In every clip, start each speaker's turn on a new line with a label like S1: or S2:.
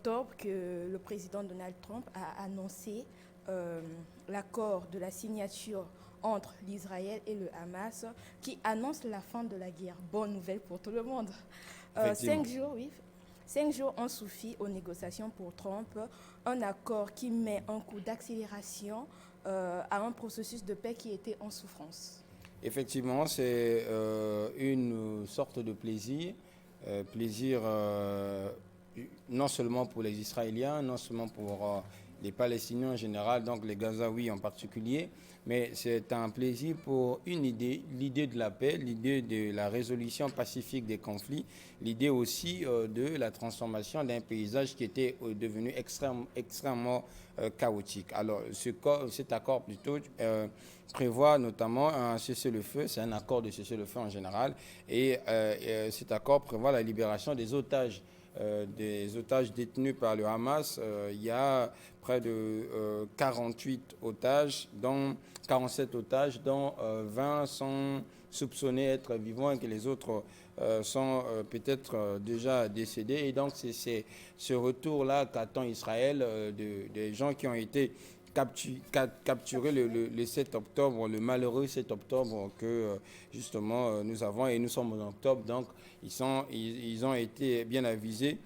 S1: octobre que le président Donald Trump a annoncé l'accord de la signature entre l'Israël et le Hamas qui annonce la fin de la guerre. Bonne nouvelle pour tout le monde.
S2: Effectivement.
S1: 5 jours, oui. 5 jours ont suffi aux négociations pour Trump, un accord qui met un coup d'accélération à un processus de paix qui était en souffrance.
S2: Effectivement, c'est une sorte de plaisir, plaisir non seulement pour les Israéliens, non seulement pour les Palestiniens en général, donc les Gazaouis en particulier, mais c'est un plaisir pour une idée, l'idée de la paix, l'idée de la résolution pacifique des conflits, l'idée aussi de la transformation d'un paysage qui était devenu extrêmement chaotique. Alors, cet accord plutôt prévoit notamment un cessez-le-feu, c'est un accord de cessez-le-feu en général, et cet accord prévoit la libération des otages détenus par le Hamas. Il y a près de 48 otages, dont 47 otages, dont 20 sont soupçonnés être vivants et que les autres sont peut-être déjà décédés. Et donc c'est ce retour-là qu'attend Israël des gens qui ont été capturés le 7 octobre, le malheureux 7 octobre que justement nous avons, et nous sommes en octobre, donc ils ont été bien avisés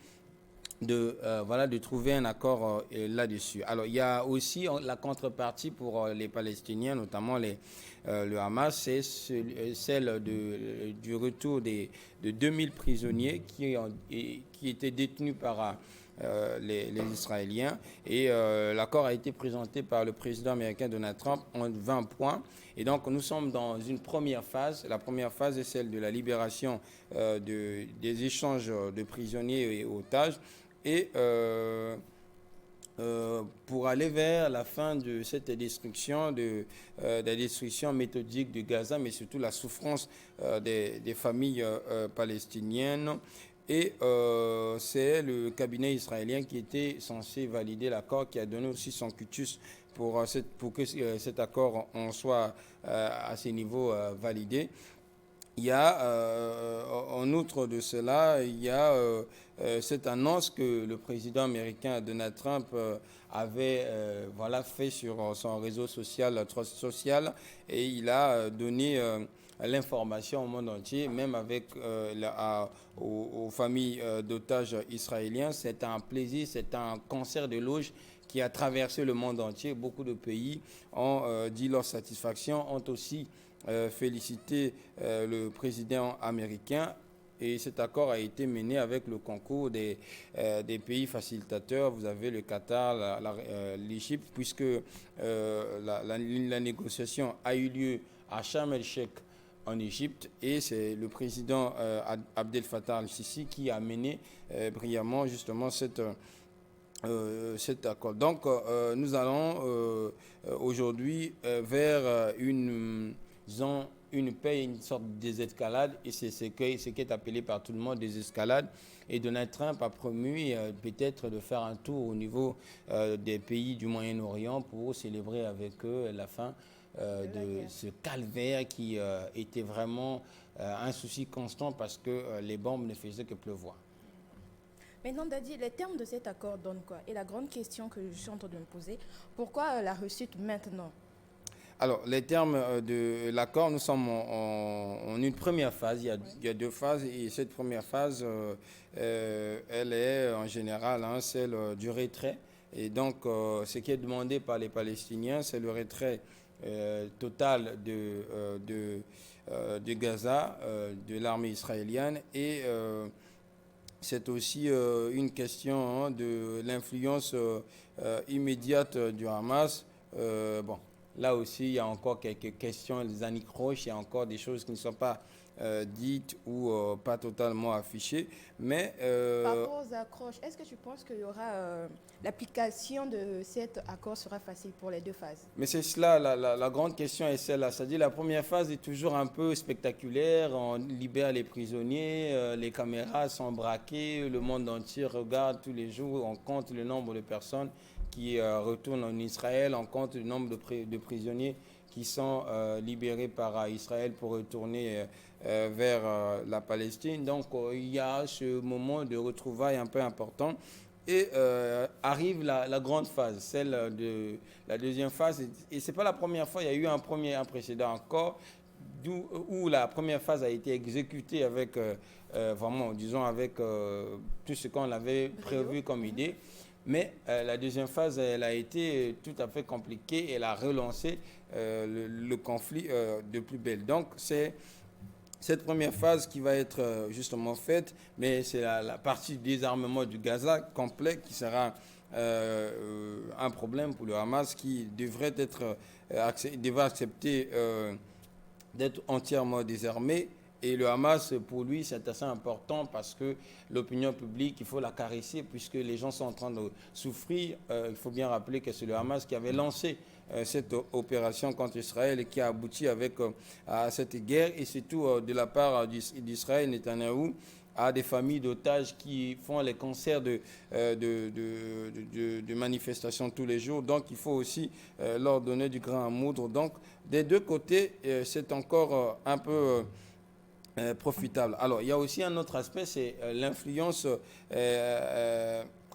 S2: de trouver un accord là-dessus. Alors, il y a aussi la contrepartie pour les Palestiniens, notamment le Hamas, c'est celle du retour de 2000 prisonniers qui étaient détenus par les Israéliens. Et l'accord a été présenté par le président américain Donald Trump en 20 points. Et donc, nous sommes dans une première phase. La première phase est celle de la libération des échanges de prisonniers et otages. Et pour aller vers la fin de cette destruction, de la destruction méthodique de Gaza, mais surtout la souffrance des familles palestiniennes. Et c'est le cabinet israélien qui était censé valider l'accord, qui a donné aussi son cutus pour que cet accord en soit à ce niveau validé. Il y a, en outre de cela, il y a cette annonce que le président américain Donald Trump avait fait sur son réseau social, Trust Social, et il a donné l'information au monde entier, même avec aux familles d'otages israéliens. C'est un plaisir, c'est un concert de loges qui a traversé le monde entier. Beaucoup de pays ont dit leur satisfaction, ont aussi félicité le président américain, et cet accord a été mené avec le concours des pays facilitateurs. Vous avez le Qatar, l'Égypte, puisque la négociation a eu lieu à Sharm el-Sheikh en Égypte, et c'est le président Abdel Fattah al-Sisi qui a mené brillamment justement cet accord. Donc nous allons aujourd'hui vers disons, une paix, une sorte de désescalade, et c'est ce qui est appelé par tout le monde désescalade. Et Donald Trump a promu peut-être de faire un tour au niveau des pays du Moyen-Orient pour célébrer avec eux la fin de ce calvaire qui était vraiment un souci constant, parce que les bombes ne faisaient que pleuvoir.
S1: Maintenant, Dadi, les termes de cet accord donnent quoi? Et la grande question que je suis en train de me poser, pourquoi la réussite maintenant?
S2: Alors, les termes de l'accord, nous sommes en une première phase. Il y a deux phases, et cette première phase, elle est en général celle du retrait. Et donc, ce qui est demandé par les Palestiniens, c'est le retrait total de Gaza, de l'armée israélienne, et c'est aussi une question de l'influence immédiate du Hamas. Bon, là aussi, il y a encore quelques questions, les anicroches, il y a encore des choses qui ne sont pas dites ou pas totalement affichées. Mais
S1: par rapport aux accroches, est-ce que tu penses qu'il y aura l'application de cet accord sera facile pour les deux phases?
S2: Mais c'est cela, la grande question est celle-là. C'est-à-dire la première phase est toujours un peu spectaculaire. On libère les prisonniers, les caméras sont braquées, le monde entier regarde tous les jours, on compte le nombre de personnes qui retournent en Israël, on compte le nombre de prisonniers qui sont libérés par Israël pour retourner vers la Palestine. Donc il y a ce moment de retrouvailles un peu important. Et arrive la grande phase, celle de la deuxième phase. Et ce n'est pas la première fois, il y a eu un précédent encore, où la première phase a été exécutée avec, vraiment, disons, avec tout ce qu'on avait prévu comme idée. Mais la deuxième phase, elle a été tout à fait compliquée. Elle a relancé le conflit de plus belle. Donc, c'est cette première phase qui va être justement faite, mais c'est la partie désarmement du Gaza complet qui sera un problème pour le Hamas qui devrait accepter d'être entièrement désarmé. Et le Hamas, pour lui, c'est assez important parce que l'opinion publique, il faut la caresser puisque les gens sont en train de souffrir. Il faut bien rappeler que c'est le Hamas qui avait lancé cette opération contre Israël et qui a abouti à cette guerre. Et surtout de la part d'Israël, Netanyahou à des familles d'otages qui font les concerts de manifestations tous les jours. Donc, il faut aussi leur donner du grain à moudre. Donc, des deux côtés, c'est encore un peu profitable. Alors, il y a aussi un autre aspect, c'est l'influence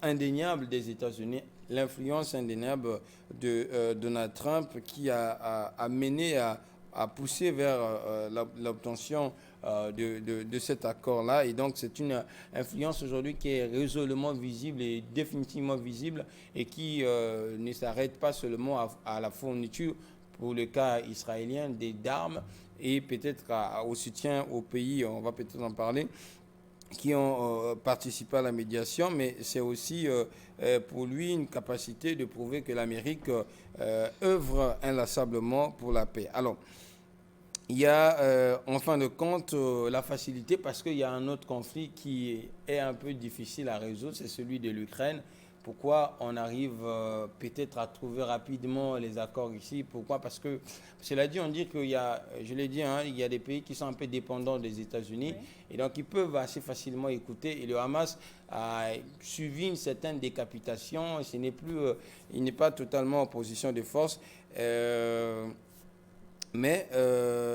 S2: indéniable des États-Unis, l'influence indéniable de Donald Trump qui a mené à pousser vers l'obtention de cet accord-là. Et donc, c'est une influence aujourd'hui qui est résolument visible et définitivement visible et qui ne s'arrête pas seulement à la fourniture, pour le cas israélien, d'armes et peut-être au soutien aux pays, on va peut-être en parler, qui ont participé à la médiation, mais c'est aussi pour lui une capacité de prouver que l'Amérique œuvre inlassablement pour la paix. Alors, il y a en fin de compte la facilité parce qu'il y a un autre conflit qui est un peu difficile à résoudre, c'est celui de l'Ukraine. Pourquoi on arrive peut-être à trouver rapidement les accords ici? Pourquoi? Parce que, cela dit, on dit qu'il y a, je l'ai dit, il y a des pays qui sont un peu dépendants des États-Unis. Oui. Et donc ils peuvent assez facilement écouter. Et le Hamas a suivi une certaine décapitation. Il n'est pas totalement en position de force. Mais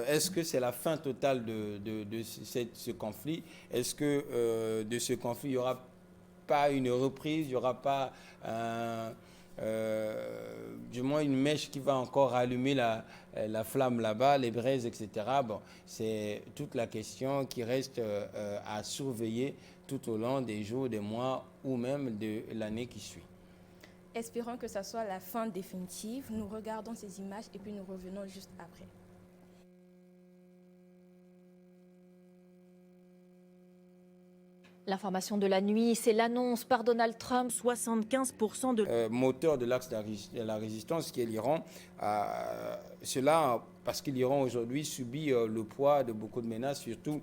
S2: est-ce que c'est la fin totale de ce conflit? Est-ce que de ce conflit, il y aura pas une reprise, il n'y aura pas du moins une mèche qui va encore allumer la flamme là-bas, les braises, etc. Bon, c'est toute la question qui reste à surveiller tout au long des jours, des mois ou même de l'année qui suit.
S1: Espérons que ça soit la fin définitive. Nous regardons ces images et puis nous revenons juste après.
S3: L'information de la nuit, c'est l'annonce par Donald Trump.
S4: 75% de...
S2: moteur de l'axe de la résistance qui est l'Iran. Cela parce que l'Iran aujourd'hui subit le poids de beaucoup de menaces, surtout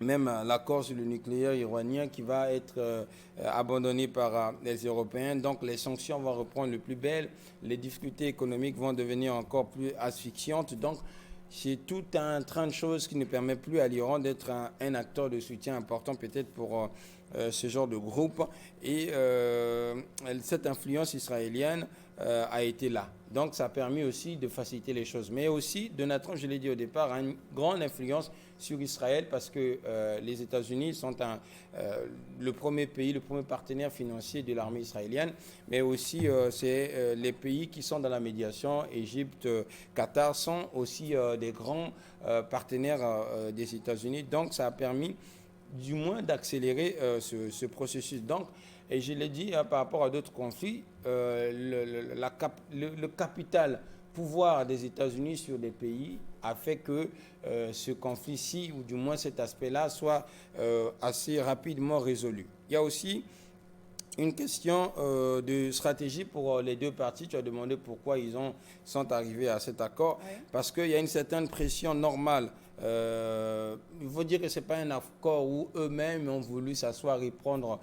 S2: même l'accord sur le nucléaire iranien qui va être abandonné par les Européens. Donc les sanctions vont reprendre le plus belle, les difficultés économiques vont devenir encore plus asphyxiantes. Donc c'est tout un train de choses qui ne permet plus à l'Iran d'être un acteur de soutien important peut-être pour ce genre de groupe. Et cette influence israélienne a été là. Donc ça a permis aussi de faciliter les choses. Mais aussi, Donald Trump, je l'ai dit au départ, a une grande influence sur Israël parce que les États-Unis sont le premier pays, le premier partenaire financier de l'armée israélienne, mais aussi c'est les pays qui sont dans la médiation, Égypte, Qatar, sont aussi des grands partenaires des États-Unis. Donc ça a permis du moins d'accélérer ce processus. Donc, et je l'ai dit par rapport à d'autres conflits, le capital pouvoir des États-Unis sur des pays a fait que ce conflit-ci, ou du moins cet aspect-là, soit assez rapidement résolu. Il y a aussi une question de stratégie pour les deux parties. Tu as demandé pourquoi ils sont arrivés à cet accord. Oui. Parce qu'il y a une certaine pression normale. Il faut dire que ce n'est pas un accord où eux-mêmes ont voulu s'asseoir et prendre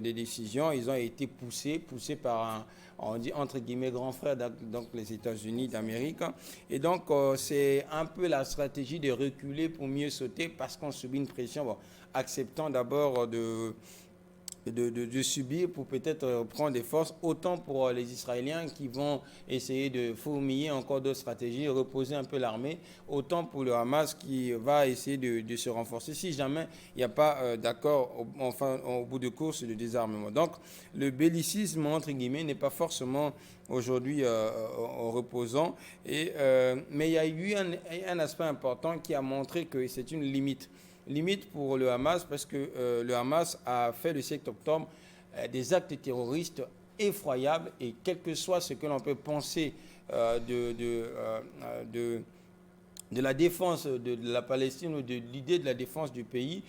S2: des décisions. Ils ont été poussés par on dit entre guillemets grand frère, donc les États-Unis d'Amérique. Et donc c'est un peu la stratégie de reculer pour mieux sauter parce qu'on subit une pression, acceptant d'abord de subir pour peut-être prendre des forces, autant pour les Israéliens qui vont essayer de fourmiller encore d'autres stratégies, reposer un peu l'armée, autant pour le Hamas qui va essayer de se renforcer si jamais il n'y a pas d'accord au bout de course de désarmement. Donc le bellicisme, entre guillemets, n'est pas forcément aujourd'hui reposant, mais il y a eu un aspect important qui a montré que c'est une limite pour le Hamas, parce que le Hamas a fait le 7 octobre des actes terroristes effroyables, et quel que soit ce que l'on peut penser de la défense de la Palestine ou de l'idée de la défense du pays,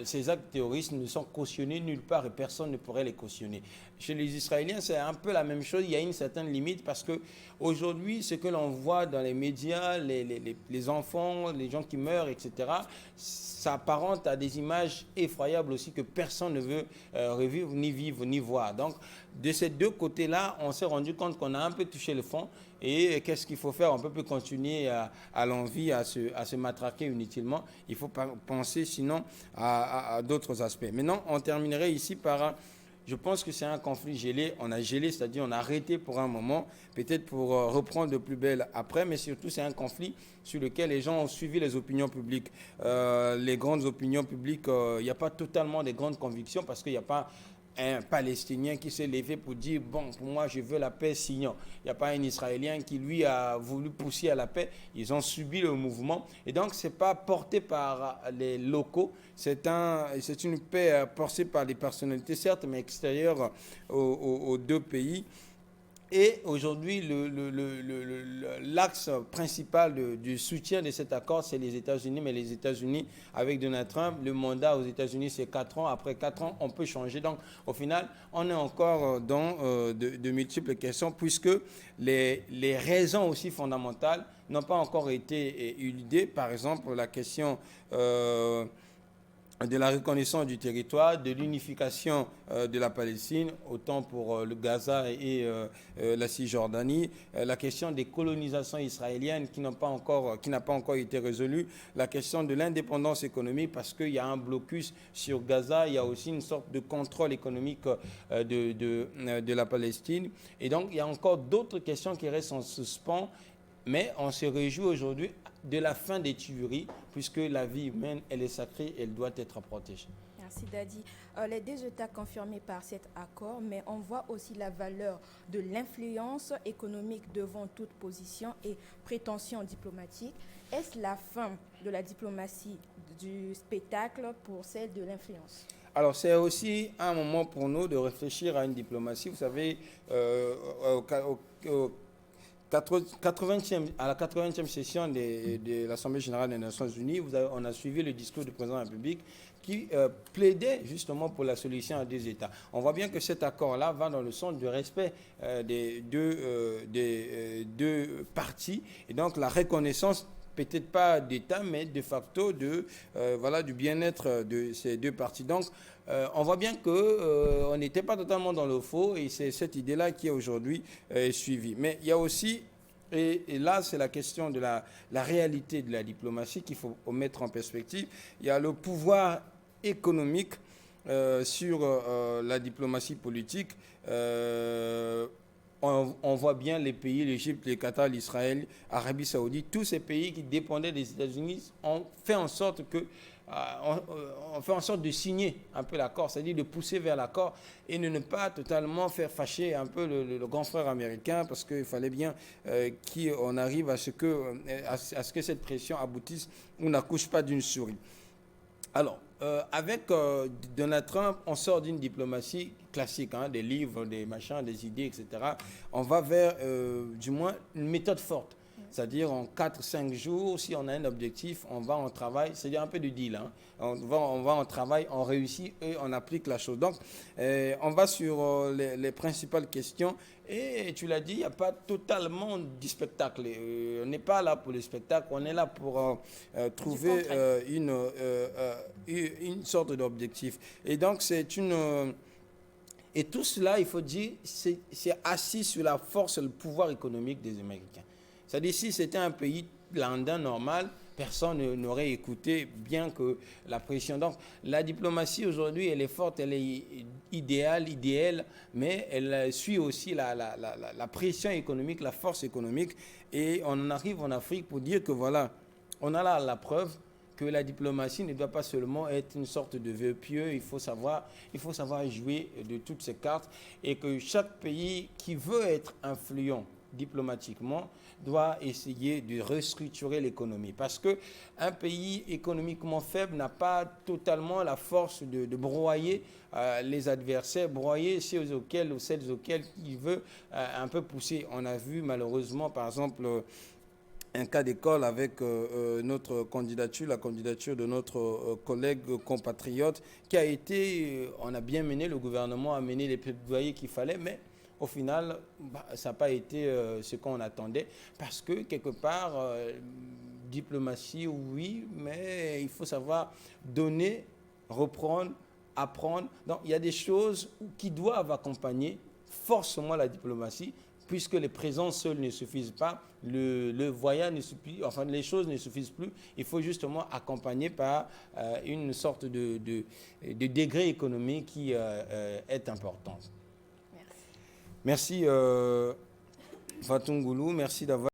S2: ces actes terroristes ne sont cautionnés nulle part et personne ne pourrait les cautionner. Chez les Israéliens, c'est un peu la même chose. Il y a une certaine limite parce qu'aujourd'hui, ce que l'on voit dans les médias, les enfants, les gens qui meurent, etc., ça apparente à des images effroyables aussi que personne ne veut revivre, ni vivre, ni voir. Donc, de ces deux côtés-là, on s'est rendu compte qu'on a un peu touché le fond. Et qu'est-ce qu'il faut faire? On ne peut plus continuer à l'envie, à se matraquer inutilement. Il faut penser sinon à d'autres aspects. Maintenant, on terminerait ici par je pense que c'est un conflit gelé. On a gelé, c'est-à-dire on a arrêté pour un moment, peut-être pour reprendre de plus belle après, mais surtout c'est un conflit sur lequel les gens ont suivi les opinions publiques. Les grandes opinions publiques, il n'y a pas totalement des grandes convictions parce qu'il n'y a pas un Palestinien qui s'est levé pour dire « bon, pour moi, je veux la paix, signons ». Il n'y a pas un Israélien qui, lui, a voulu pousser à la paix. Ils ont subi le mouvement. Et donc, ce n'est pas porté par les locaux. C'est une paix portée par des personnalités, certes, mais extérieures aux deux pays. Et aujourd'hui, l'axe principal du soutien de cet accord, c'est les États-Unis. Mais les États-Unis, avec Donald Trump, le mandat aux États-Unis, c'est 4 ans. Après 4 ans, on peut changer. Donc, au final, on est encore dans de multiples questions, puisque les raisons aussi fondamentales n'ont pas encore été éludées. Par exemple, la question de la reconnaissance du territoire, de l'unification de la Palestine, autant pour le Gaza et la Cisjordanie, la question des colonisations israéliennes qui n'a pas encore été résolue, la question de l'indépendance économique parce qu'il y a un blocus sur Gaza, il y a aussi une sorte de contrôle économique de la Palestine. Et donc, il y a encore d'autres questions qui restent en suspens, mais on se réjouit aujourd'hui de la fin des tueries, puisque la vie humaine, elle est sacrée, elle doit être protégée.
S1: Merci Dadi. Les deux États confirmés par cet accord, mais on voit aussi la valeur de l'influence économique devant toute position et prétention diplomatique. Est-ce la fin de la diplomatie du spectacle pour celle de l'influence?
S2: Alors, c'est aussi un moment pour nous de réfléchir à une diplomatie. Vous savez, à la 80e session de l'Assemblée générale des Nations Unies, on a suivi le discours du président de la République qui plaidait justement pour la solution à deux États. On voit bien que cet accord-là va dans le sens du respect des deux parties et donc la reconnaissance, peut-être pas d'État, mais de facto du bien-être de ces deux parties. Donc, on voit bien qu'on n'était pas totalement dans le faux et c'est cette idée-là qui est aujourd'hui suivie. Mais il y a aussi, et là c'est la question de la réalité de la diplomatie qu'il faut mettre en perspective, il y a le pouvoir économique sur la diplomatie politique. On voit bien les pays, l'Égypte, le Qatar, l'Israël, l'Arabie Saoudite, tous ces pays qui dépendaient des États-Unis ont fait en sorte de signer un peu l'accord, c'est-à-dire de pousser vers l'accord et de ne pas totalement faire fâcher un peu le grand frère américain parce qu'il fallait bien qu'on arrive à ce que cette pression aboutisse ou n'accouche pas d'une souris. Alors, avec Donald Trump, on sort d'une diplomatie classique, des livres, des machins, des idées, etc. On va vers, du moins, une méthode forte. C'est-à-dire en 4-5 jours, si on a un objectif, on va en travail, c'est-à-dire un peu de deal. On va en travail, on réussit et on applique la chose. Donc, on va sur les principales questions. Et tu l'as dit, il n'y a pas totalement du spectacle. On n'est pas là pour le spectacle, on est là pour trouver une sorte d'objectif. Et donc, et tout cela, il faut dire, c'est assis sur la force et le pouvoir économique des Américains. C'est-à-dire, si c'était un pays lambda normal, personne n'aurait écouté, bien que la pression. Donc la diplomatie aujourd'hui, elle est forte, elle est idéale, mais elle suit aussi la pression économique, la force économique. Et on en arrive en Afrique pour dire que voilà, on a là la preuve que la diplomatie ne doit pas seulement être une sorte de vœu pieux, il faut savoir jouer de toutes ces cartes, et que chaque pays qui veut être influent diplomatiquement doit essayer de restructurer l'économie. Parce qu'un pays économiquement faible n'a pas totalement la force de broyer les adversaires, broyer celles auxquelles il veut un peu pousser. On a vu malheureusement, par exemple, un cas d'école avec notre candidature, la candidature de notre collègue compatriote qui a été, on a bien mené, le gouvernement a mené les plaidoyers qu'il fallait, mais au final, ça n'a pas été ce qu'on attendait, parce que quelque part, diplomatie, oui, mais il faut savoir donner, reprendre, apprendre. Donc il y a des choses qui doivent accompagner forcément la diplomatie, puisque les présences seules ne suffisent pas, le voyage ne suffit, enfin les choses ne suffisent plus. Il faut justement accompagner par une sorte de degré économique qui est important.
S1: Merci.
S2: Merci Fatou Ngoulou, merci d'avoir